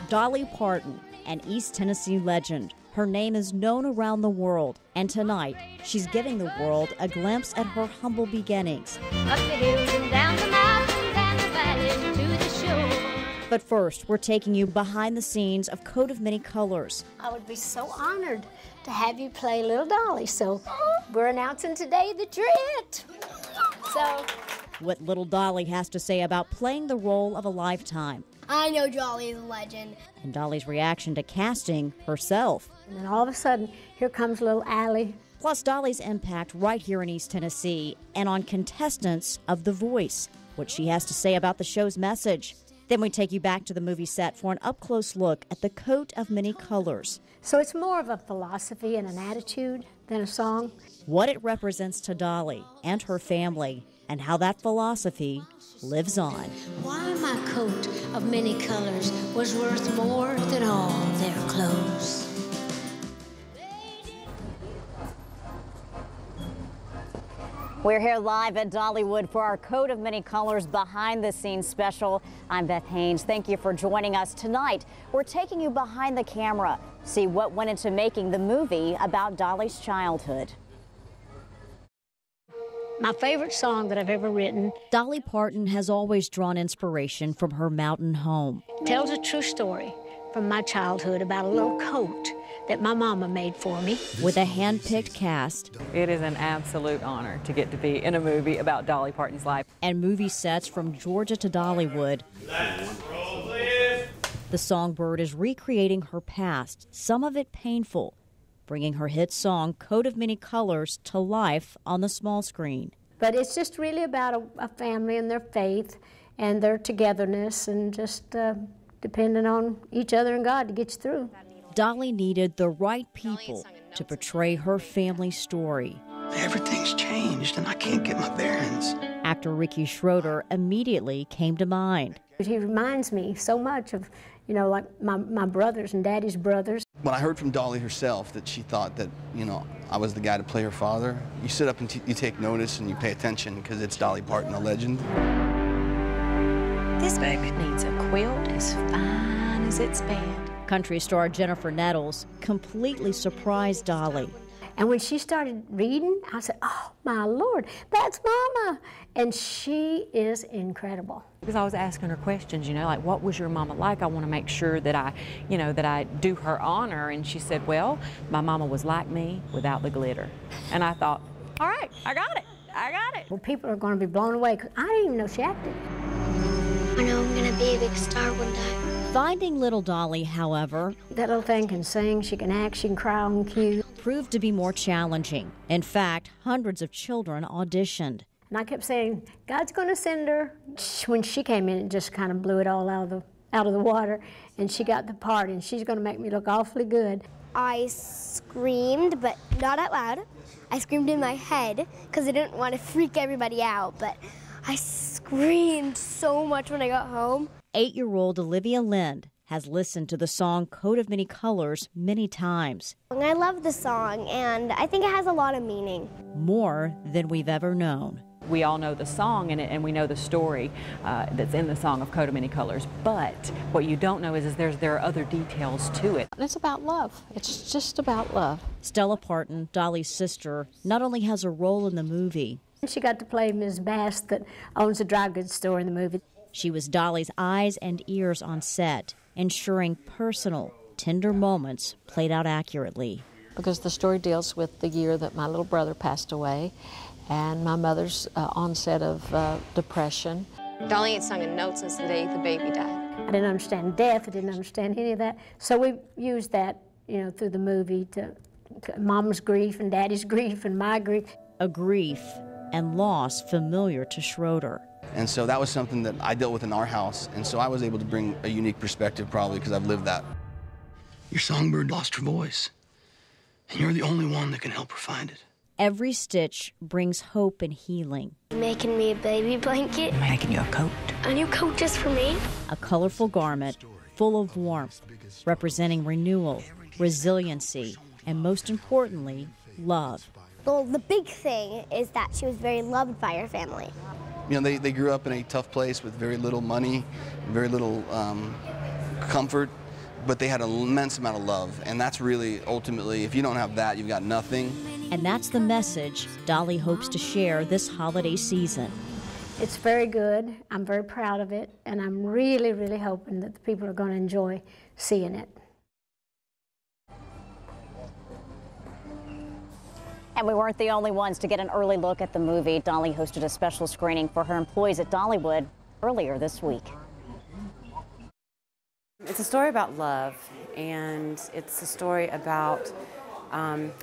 Dolly Parton, an East Tennessee legend. Her name is known around the world, and tonight she's giving the world a glimpse at her humble beginnings. Up the hills and down the mountains and the valleys to the shore. But first, we're taking you behind the scenes of Coat of Many Colors. I would be so honored to have you play Little Dolly, so we're announcing today that you're it. So, What Little Dolly has to say about playing the role of a lifetime. I know Dolly is a legend. And Dolly's reaction to casting herself. and then all of a sudden, here comes little Allie. Plus Dolly's impact right here in East Tennessee and on contestants of The Voice, what she has to say about the show's message. Then we take you back to the movie set for an up-close look at the Coat of Many Colors. So it's more of a philosophy and an attitude than a song. What it represents to Dolly and her family, and how that philosophy lives on. Why my coat of many colors was worth more than all their clothes. We're here live at Dollywood for our Coat of Many Colors behind the scenes special. I'm Beth Haynes. Thank you for joining us tonight. We're taking you behind the camera, see what went into making the movie about Dolly's childhood. My favorite song that I've ever written Dolly Parton has always drawn inspiration from her mountain home. tells a true story from my childhood about a little coat that my mama made for me. With a hand-picked cast It is an absolute honor to get to be in a movie about Dolly Parton's life. and movie sets from Georgia to Dollywood, the songbird is recreating her past, some of it painful, bringing her hit song Coat of Many Colors to life on the small screen. But it's just really about a family and their faith and their togetherness and just depending on each other and God to get you through. Dolly needed the right people to portray her family story. Everything's changed and I can't get my bearings. Actor Ricky Schroeder immediately came to mind. He reminds me so much of, you know, like my brothers and Daddy's brothers. When I heard from Dolly herself that she thought that, you know, I was the guy to play her father, you sit up and you take notice and you pay attention because it's Dolly Parton, a legend. This baby needs a quilt as fine as its bed. Country star Jennifer Nettles completely surprised Dolly. And when she started reading, I said, oh, my Lord, that's Mama. And she is incredible. Because I was asking her questions, you know, like, what was your mama like? I want to make sure that I do her honor. And she said, well, my mama was like me without the glitter. And I thought, all right, I got it. Well, people are going to be blown away because I didn't even know she acted. I know I'm gonna be a big star one day. Finding little Dolly, however, That little thing can sing, she can act, she can cry on cue. proved to be more challenging. In fact, hundreds of children auditioned. And I kept saying, God's going to send her. When she came in, it just kind of blew it all out of the water. And she got the part, and she's going to make me look awfully good. I screamed, but not out loud. I screamed in my head because I didn't want to freak everybody out, but I screamed so much when I got home. 8-year-old Olivia Lind has listened to the song Coat of Many Colors many times. I love the song, and I think it has a lot of meaning. More than we've ever known. We all know the song and we know the story that's in the song of Coat of Many Colors. But what you don't know is there are other details to it. It's about love. It's just about love. Stella Parton, Dolly's sister, not only has a role in the movie, She got to play Ms. Bass that owns a dry goods store in the movie. she was Dolly's eyes and ears on set, ensuring personal, tender moments played out accurately. Because the story deals with the year that my little brother passed away and my mother's onset of depression. Dolly ain't sung a note since the day the baby died. I didn't understand death. I didn't understand any of that. So we used that, you know, through the movie to Mama's grief and Daddy's grief and my grief. A grief and loss familiar to Schroeder. And so that was something that I dealt with in our house. And so I was able to bring a unique perspective probably because I've lived that. Your songbird lost her voice. And you're the only one that can help her find it. Every stitch brings hope and healing. Making me a baby blanket. Making you a coat. A new coat just for me. A colorful garment full of warmth, representing renewal, resiliency, and most importantly, love. Well, the big thing is that she was very loved by her family. You know, they grew up in a tough place with very little money, very little comfort. but they had an immense amount of love. And that's really, ultimately, if you don't have that, you've got nothing. And that's the message Dolly hopes to share this holiday season. It's very good. I'm very proud of it, and I'm really, really hoping that the people are going to enjoy seeing it. And we weren't the only ones to get an early look at the movie. Dolly hosted a special screening for her employees at Dollywood earlier this week. It's a story about love, and it's a story about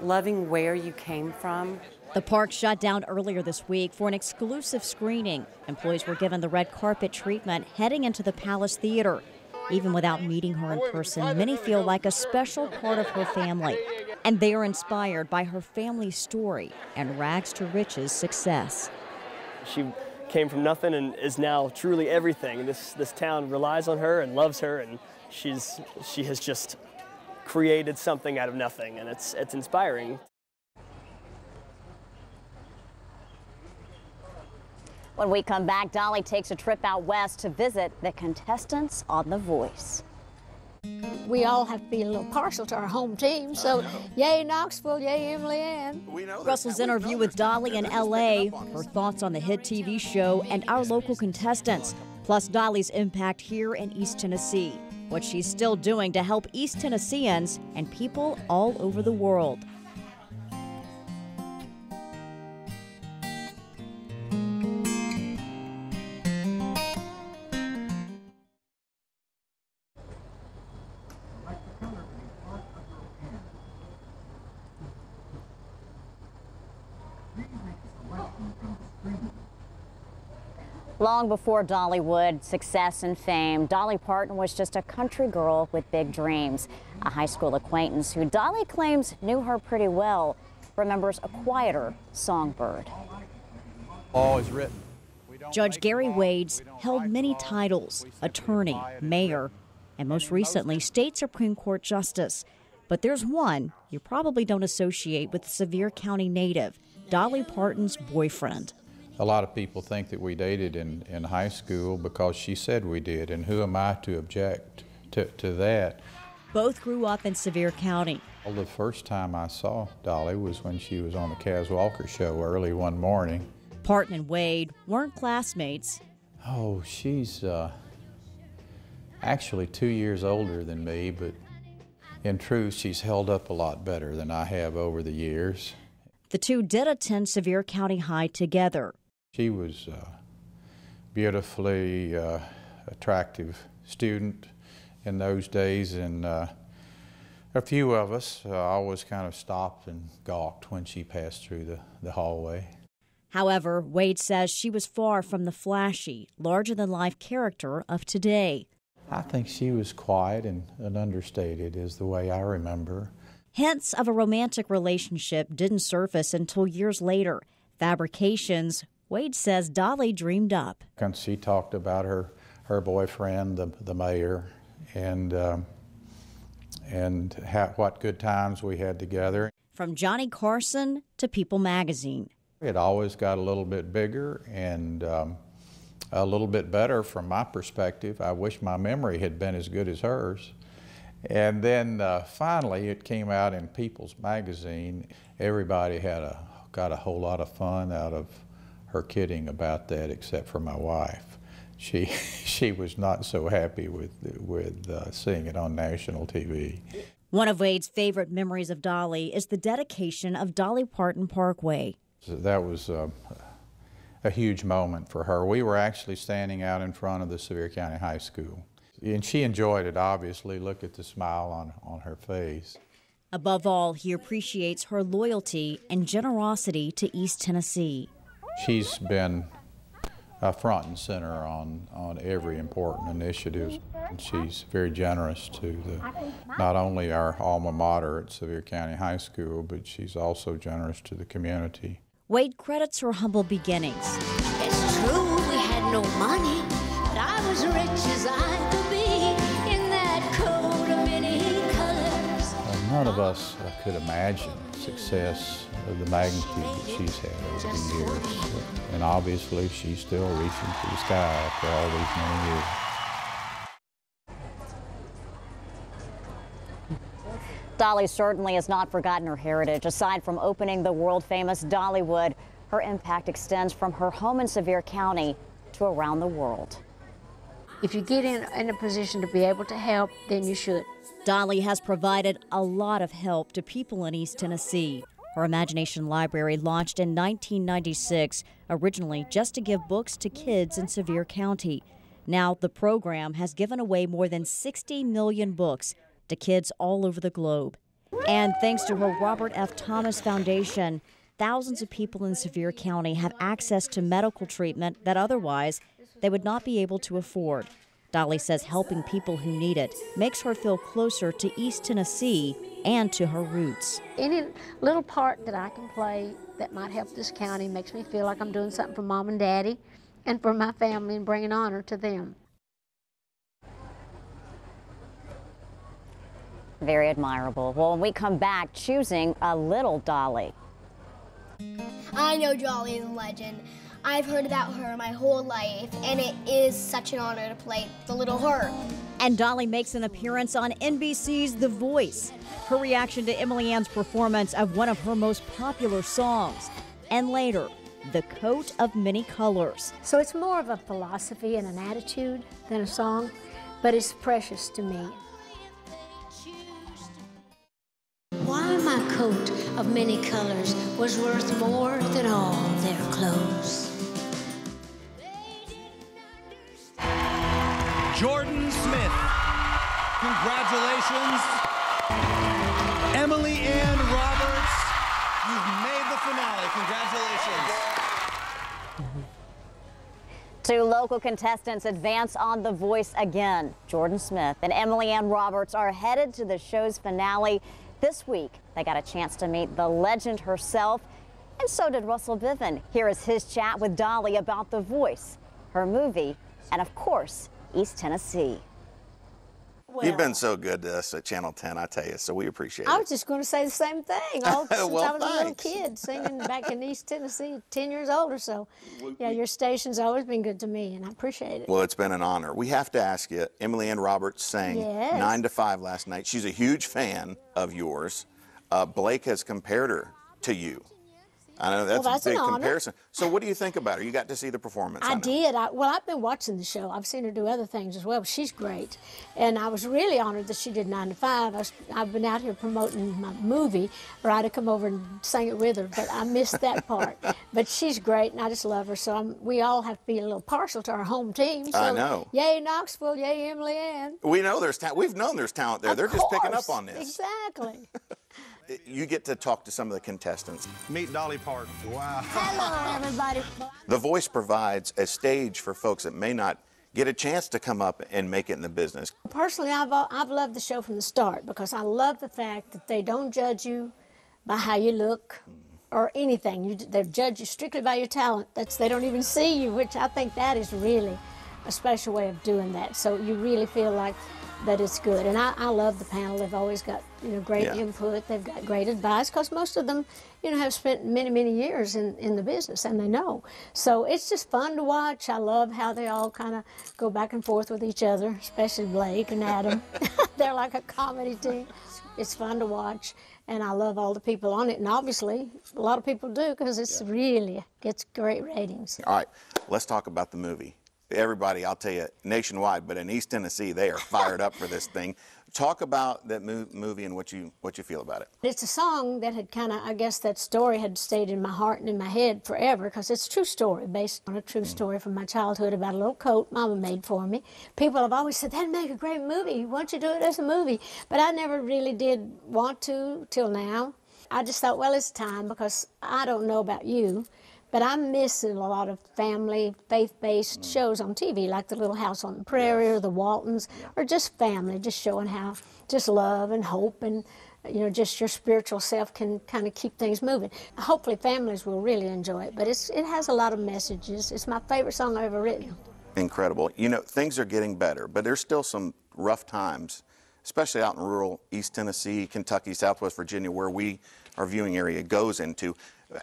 loving where you came from. The park shut down earlier this week for an exclusive screening. Employees were given the red carpet treatment heading into the Palace Theater. Even without meeting her in person, many feel like a special part of her family. And they are inspired by her family's story and rags to riches success. She came from nothing and is now truly everything. This town relies on her and loves her, and she has just created something out of nothing, and it's inspiring. When we come back, Dolly takes a trip out west to visit the contestants on The Voice. We all have to be a little partial to our home team, so yay Knoxville, yay Emily Ann. Russell's interview with Dolly in L.A., her thoughts on the hit TV show, and our local contestants, plus Dolly's impact here in East Tennessee, what she's still doing to help East Tennesseans and people all over the world. Long before Dollywood success and fame, Dolly Parton was just a country girl with big dreams. A high school acquaintance who Dolly claims knew her pretty well remembers a quieter songbird. All is written. Judge Gary Wades held many titles: attorney, mayor, and most recently, state Supreme Court justice. But there's one you probably don't associate with the Sevier County native, Dolly Parton's boyfriend. A lot of people think that we dated in high school because she said we did, and who am I to object to that? Both grew up in Sevier County. Well, the first time I saw Dolly was when she was on the Kaz Walker show early one morning. Parton and Wade weren't classmates. Oh, she's actually 2 years older than me, but in truth, she's held up a lot better than I have over the years. The two did attend Sevier County High together. She was a beautifully attractive student in those days, and a few of us always kind of stopped and gawked when she passed through the hallway. However, Wade says she was far from the flashy, larger-than-life character of today. I think she was quiet and understated is the way I remember. Hints of a romantic relationship didn't surface until years later. Fabrications Wade says Dolly dreamed up. And she talked about her boyfriend, the mayor, and what good times we had together. From Johnny Carson to People magazine. It always got a little bit bigger and a little bit better from my perspective. I wish my memory had been as good as hers. And then finally it came out in People's magazine. Everybody got a whole lot of fun out of her kidding about that, except for my wife. She was not so happy with seeing it on national TV. One of Wade's favorite memories of Dolly is the dedication of Dolly Parton Parkway. That was a huge moment for her. We were actually standing out in front of the Sevier County High School. And she enjoyed it, obviously. Look at the smile on her face. Above all, he appreciates her loyalty and generosity to East Tennessee. She's been front and center on every important initiative. She's very generous to not only our alma mater at Sevier County High School, but she's also generous to the community. Wade credits her humble beginnings. It's true we had no money, but I was rich as I could be in that coat of many colors. None of us could imagine success of the magnitude that she's had over the years. And obviously she's still reaching for the sky after all these many years. Dolly certainly has not forgotten her heritage. Aside from opening the world-famous Dollywood, her impact extends from her home in Sevier County to around the world. If you get in a position to be able to help, then you should. Dolly has provided a lot of help to people in East Tennessee. Her Imagination Library launched in 1996, originally just to give books to kids in Sevier County. Now the program has given away more than 60 million books to kids all over the globe. And thanks to her Robert F. Thomas Foundation, thousands of people in Sevier County have access to medical treatment that otherwise they would not be able to afford. Dolly says helping people who need it makes her feel closer to East Tennessee and to her roots. Any little part that I can play that might help this county makes me feel like I'm doing something for Mom and Daddy and for my family and bringing honor to them. Very admirable. Well, when we come back, choosing a little Dolly. I know Dolly is a legend. I've heard about her my whole life, and it is such an honor to play the little her. And Dolly makes an appearance on NBC's The Voice. Her reaction to Emily Ann's performance of one of her most popular songs. And later, The Coat of Many Colors. So it's more of a philosophy and an attitude than a song, but it's precious to me. Why my coat of many colors was worth more than all their clothes. Jordan Smith, congratulations. Emily Ann Roberts, you've made the finale. Congratulations. Two local contestants advance on The Voice again. Jordan Smith and Emily Ann Roberts are headed to the show's finale. This week, they got a chance to meet the legend herself, and so did Russell Viven. Here is his chat with Dolly about The Voice, her movie, and of course, East Tennessee. Well, you've been so good to us at Channel 10, I tell you, so we appreciate it. I was just going to say the same thing. All since Well, I was a little thanks. kid singing back in East Tennessee, 10 years old or so. Yeah, your station's always been good to me, and I appreciate it. Well, it's been an honor. We have to ask you, Emily Ann Roberts sang Yes. 9 to 5 last night. She's a huge fan of yours. Blake has compared her to you. I know that's, Well, that's a big an honor. comparison. So what do you think about her? You got to see the performance. I know. did. Well, I've been watching the show. I've seen her do other things as well. She's great. And I was really honored that she did 9 to 5. I've been out here promoting my movie, or I'd have come over and sang it with her, but I missed that part. But she's great, and I just love her. So we all have to be a little partial to our home team. So, I know. Yay, Knoxville. Yay, Emily Ann. We know there's talent. We've known there's talent there. Of They're just picking up course. on this. Exactly. You get to talk to some of the contestants. Meet Dolly Parton. Wow. Hello, everybody. The Voice provides a stage for folks that may not get a chance to come up and make it in the business. Personally, I've loved the show from the start because I love the fact that they don't judge you by how you look or anything. They judge you strictly by your talent. They don't even see you, which I think that is really a special way of doing that. So you really feel like that it's good. And I love the panel. They've always got great input. They've got great advice because most of them have spent many, many years in the business, and they know. So it's just fun to watch. I love how they all kind of go back and forth with each other, especially Blake and Adam. They're like a comedy team. It's fun to watch, and I love all the people on it. And obviously, a lot of people do because it's really gets great ratings. All right, let's talk about the movie. Everybody, I'll tell you, nationwide, but in East Tennessee, they are fired up for this thing. Talk about that movie and what you feel about it. It's a song that had kind of, I guess that story had stayed in my heart and in my head forever because it's a true story, based on a true story from my childhood about a little coat Mama made for me. People have always said, that'd make a great movie. Why don't you do it as a movie? But I never really did want to till now. I just thought, well, it's time because I don't know about you, but I'm missing a lot of family, faith-based shows on TV, like The Little House on the Prairie or The Waltons, or just family, just showing how just love and hope and, just your spiritual self can kind of keep things moving. Hopefully families will really enjoy it, but it has a lot of messages. It's my favorite song I've ever written. Incredible. Things are getting better, but there's still some rough times, especially out in rural East Tennessee, Kentucky, Southwest Virginia, where our viewing area goes into.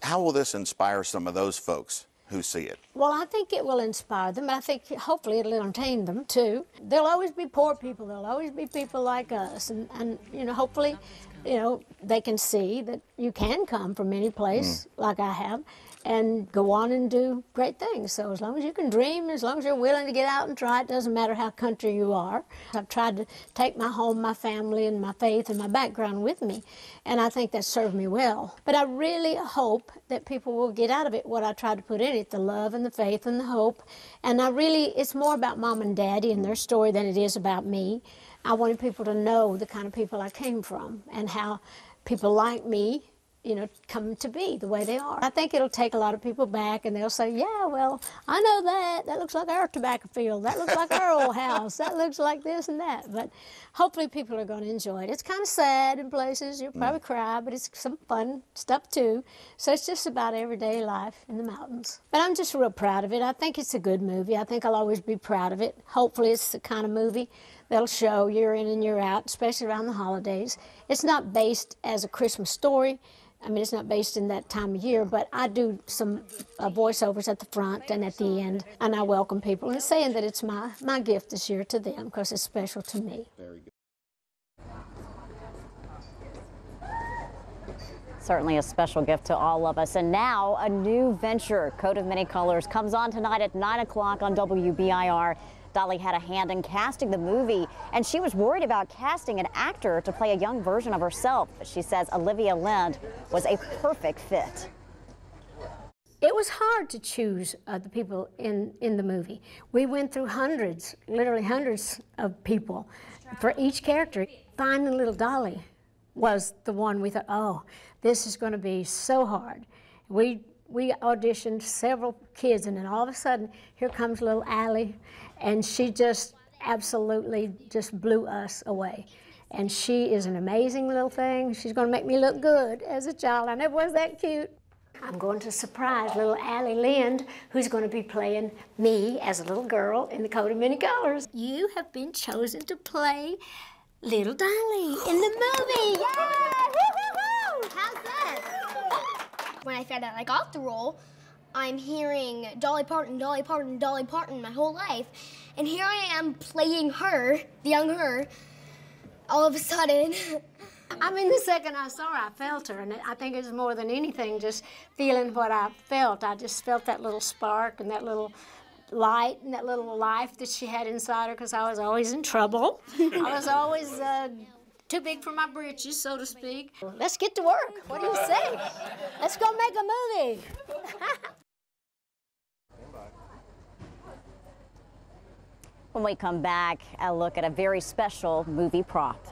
How will this inspire some of those folks who see it? Well, I think it will inspire them, but I think hopefully it'll entertain them too. There'll always be poor people. There'll always be people like us, and you know, hopefully, you know, they can see that you can come from any place like I have, and go on and do great things. So as long as you can dream, as long as you're willing to get out and try, it doesn't matter how country you are. I've tried to take my home, my family, and my faith and my background with me, and I think that served me well. But I really hope that people will get out of it what I tried to put in it, the love and the faith and the hope. And it's more about Mom and Daddy and their story than it is about me. I wanted people to know the kind of people I came from and how people like me, you know, come to be the way they are. I think it'll take a lot of people back, and they'll say, yeah, well, I know that. That looks like our tobacco field. That looks like our old house. That looks like this and that. But hopefully people are going to enjoy it. It's kind of sad in places. You'll probably cry, but it's some fun stuff, too. So it's just about everyday life in the mountains. But I'm just real proud of it. I think it's a good movie. I think I'll always be proud of it. Hopefully it's the kind of movie that'll show year in and year out, especially around the holidays. It's not based as a Christmas story. I mean, it's not based in that time of year, but I do some voiceovers at the front and at the end, and I welcome people and saying that it's my gift this year to them because it's special to me. Very good. Certainly a special gift to all of us. And now a new venture, Coat of Many Colors, comes on tonight at 9 o'clock on WBIR. Dolly had a hand in casting the movie, and she was worried about casting an actor to play a young version of herself. But she says Olivia Lind was a perfect fit. It was hard to choose the people in the movie. We went through hundreds, literally hundreds of people for each character. Finding little Dolly was the one we thought, oh, this is going to be so hard. We auditioned several kids, and then all of a sudden, here comes little Allie, and she just absolutely just blew us away. And she is an amazing little thing. She's going to make me look good as a child. I never was that cute. I'm going to surprise little Allie Lind, who's going to be playing me as a little girl in the Coat of Many Colors. You have been chosen to play little Dolly in the movie. Yeah! Woo-hoo-hoo! How's that? When I found out I got the role, I'm hearing Dolly Parton, Dolly Parton, Dolly Parton my whole life. And here I am playing her, the young her, all of a sudden. I mean, the second I saw her, I felt her, and I think it was more than anything just feeling what I felt. I just felt that little spark and that little light and that little life that she had inside her, because I was always in trouble. I was always too big for my britches, so to speak. Let's get to work. What do you say? Let's go make a movie. When we come back, a look at a very special movie prop.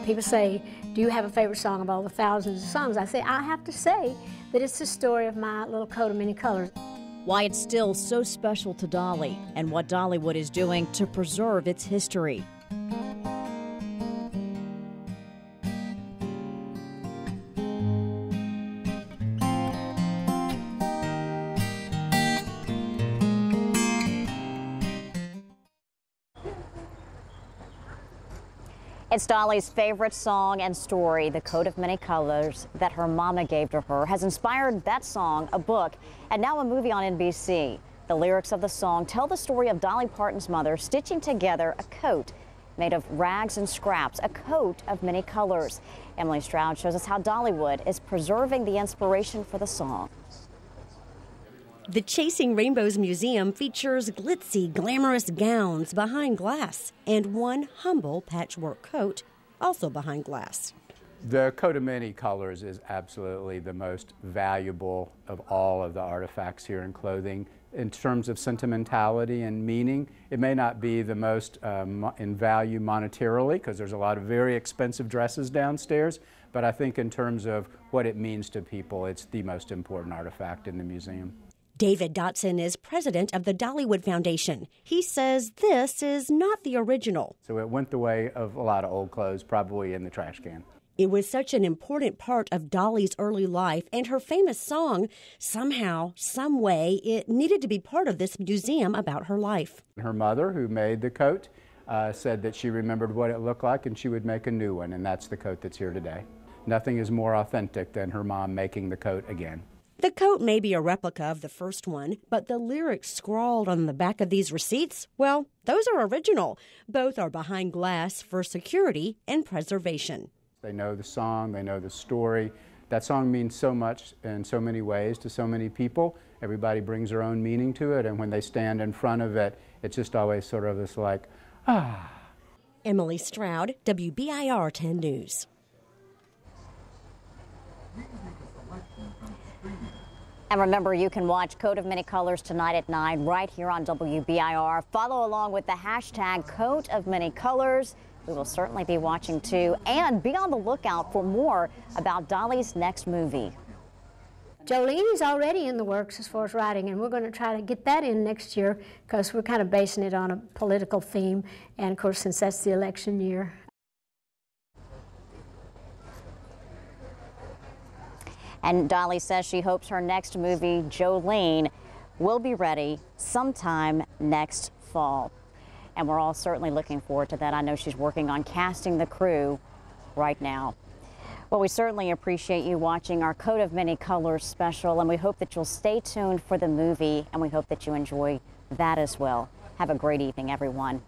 People say, do you have a favorite song of all the thousands of songs? I say, I have to say that it's the story of my little Coat of Many Colors. Why it's still so special to Dolly, and what Dollywood is doing to preserve its history. It's Dolly's favorite song and story, The Coat of Many Colors, that her mama gave to her, has inspired that song, a book, and now a movie on NBC. The lyrics of the song tell the story of Dolly Parton's mother stitching together a coat made of rags and scraps, a coat of many colors. Emily Stroud shows us how Dollywood is preserving the inspiration for the song. The Chasing Rainbows Museum features glitzy, glamorous gowns behind glass and one humble patchwork coat also behind glass. The Coat of Many Colors is absolutely the most valuable of all of the artifacts here in clothing. In terms of sentimentality and meaning, it may not be the most in value monetarily, because there's a lot of very expensive dresses downstairs, but I think in terms of what it means to people, it's the most important artifact in the museum. David Dotson is president of the Dollywood Foundation. He says this is not the original. So it went the way of a lot of old clothes, probably in the trash can. It was such an important part of Dolly's early life and her famous song. Somehow, some way, it needed to be part of this museum about her life. Her mother, who made the coat, said that she remembered what it looked like and she would make a new one, and that's the coat that's here today. Nothing is more authentic than her mom making the coat again. The coat may be a replica of the first one, but the lyrics scrawled on the back of these receipts, well, those are original. Both are behind glass for security and preservation. They know the song, they know the story. That song means so much in so many ways to so many people. Everybody brings their own meaning to it, and when they stand in front of it, it's just always sort of this like, ah. Emily Stroud, WBIR 10 News. And remember, you can watch Coat of Many Colors tonight at 9 right here on WBIR. Follow along with the hashtag Coat of Many Colors. We will certainly be watching too, and be on the lookout for more about Dolly's next movie. Jolene is already in the works as far as writing, and we're going to try to get that in next year because we're kind of basing it on a political theme, and of course, since that's the election year. And Dolly says she hopes her next movie, Jolene, will be ready sometime next fall. And we're all certainly looking forward to that. I know she's working on casting the crew right now. Well, we certainly appreciate you watching our Coat of Many Colors special, and we hope that you'll stay tuned for the movie, and we hope that you enjoy that as well. Have a great evening, everyone.